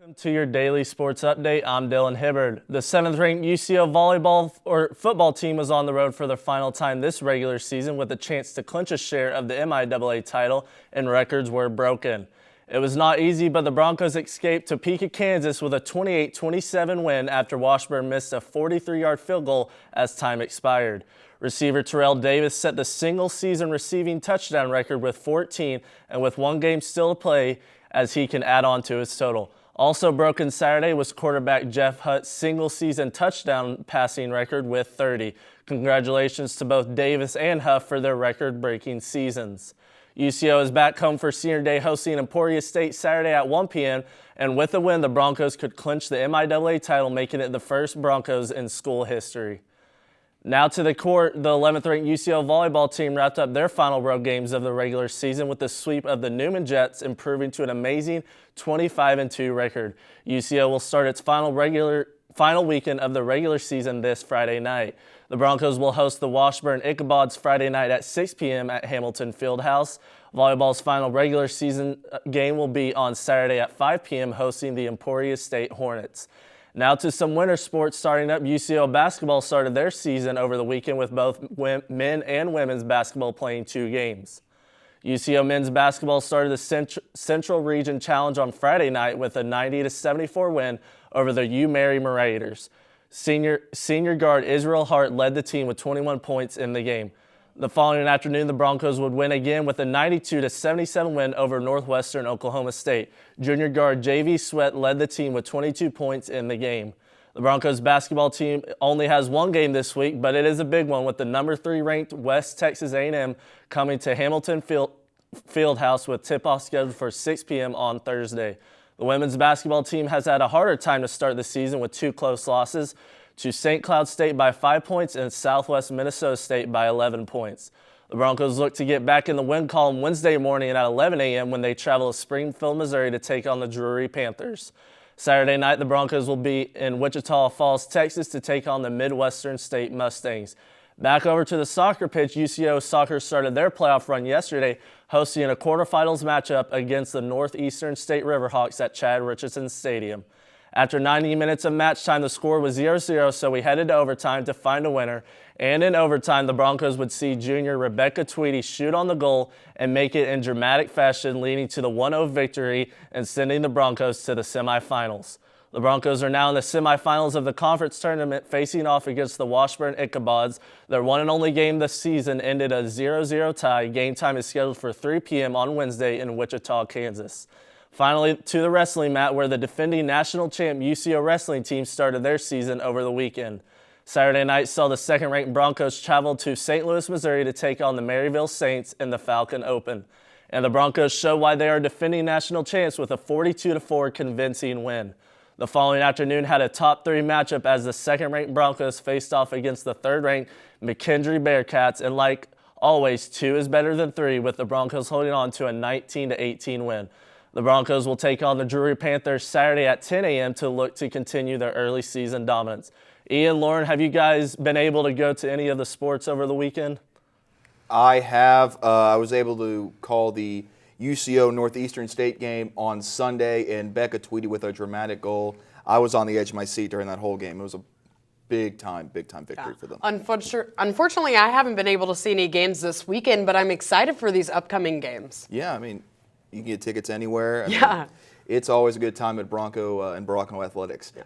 Welcome to your daily sports update. I'm Dylan Hibbard. The 7th-ranked UCO volleyball or football team was on the road for their final time this regular season with a chance to clinch a share of the MIAA title, and records were broken. It was not easy, but the Broncos escaped Topeka, Kansas with a 28-27 win after Washburn missed a 43-yard field goal as time expired. Receiver Terrell Davis set the single-season receiving touchdown record with 14, and with one game still to play, as he can add on to his total. Also broken Saturday was quarterback Jeff Hutt's single-season touchdown passing record with 30. Congratulations to both Davis and Huff for their record-breaking seasons. UCO is back home for Senior Day, hosting Emporia State Saturday at 1 p.m., and with a win, the Broncos could clinch the MIAA title, making it the first Broncos in school history. Now to the court, the 11th-ranked UCO volleyball team wrapped up their final road games of the regular season with the sweep of the Newman Jets, improving to an amazing 25-2 record. UCO will start its final weekend of the regular season this Friday night. The Broncos will host the Washburn Ichabods Friday night at 6 p.m. at Hamilton Fieldhouse. Volleyball's final regular season game will be on Saturday at 5 p.m. hosting the Emporia State Hornets. Now to some winter sports starting up. UCO basketball started their season over the weekend with both men and women's basketball playing 2 games. UCO men's basketball started the Central Region Challenge on Friday night with a 90-74 win over the U-Mary Raiders. Senior guard Israel Hart led the team with 21 points in the game. The following afternoon, the Broncos would win again with a 92-77 win over Northwestern Oklahoma State. Junior guard J.V. Sweat led the team with 22 points in the game. The Broncos basketball team only has one game this week, but it is a big one with the number 3 ranked West Texas A&M coming to Hamilton Fieldhouse with tip-off scheduled for 6 p.m. on Thursday. The women's basketball team has had a harder time to start the season with 2 close losses to St. Cloud State by 5 points and Southwest Minnesota State by 11 points. The Broncos look to get back in the win column Wednesday morning at 11 a.m. when they travel to Springfield, Missouri to take on the Drury Panthers. Saturday night, the Broncos will be in Wichita Falls, Texas to take on the Midwestern State Mustangs. Back over to the soccer pitch, UCO soccer started their playoff run yesterday, hosting a quarterfinals matchup against the Northeastern State Riverhawks at Chad Richardson Stadium. After 90 minutes of match time, the score was 0-0, so we headed to overtime to find a winner. And in overtime, the Broncos would see junior Rebecca Tweedy shoot on the goal and make it in dramatic fashion, leading to the 1-0 victory and sending the Broncos to the semifinals. The Broncos are now in the semifinals of the conference tournament, facing off against the Washburn Ichabods. Their one and only game this season ended a 0-0 tie. Game time is scheduled for 3 p.m. on Wednesday in Wichita, Kansas. Finally, to the wrestling mat, where the defending national champ UCO wrestling team started their season over the weekend. Saturday night saw the second-ranked Broncos travel to St. Louis, Missouri to take on the Maryville Saints in the Falcon Open. And the Broncos show why they are defending national champs with a 42-4 convincing win. The following afternoon had a top 3 matchup as the second-ranked Broncos faced off against the third-ranked McKendree Bearcats, and like always, 2 is better than 3, with the Broncos holding on to a 19-18 win. The Broncos will take on the Drury Panthers Saturday at 10 a.m. to look to continue their early season dominance. Ian, Lauren, have you guys been able to go to any of the sports over the weekend? I have. I was able to call the UCO Northeastern State game on Sunday, and Becca Tweedy with a dramatic goal. I was on the edge of my seat during that whole game. It was a big-time victory for them. Unfortunately, I haven't been able to see any games this weekend, but I'm excited for these upcoming games. Yeah, I mean, you can get tickets anywhere. I mean, it's always a good time at Bronco and Bronco Athletics. Yeah.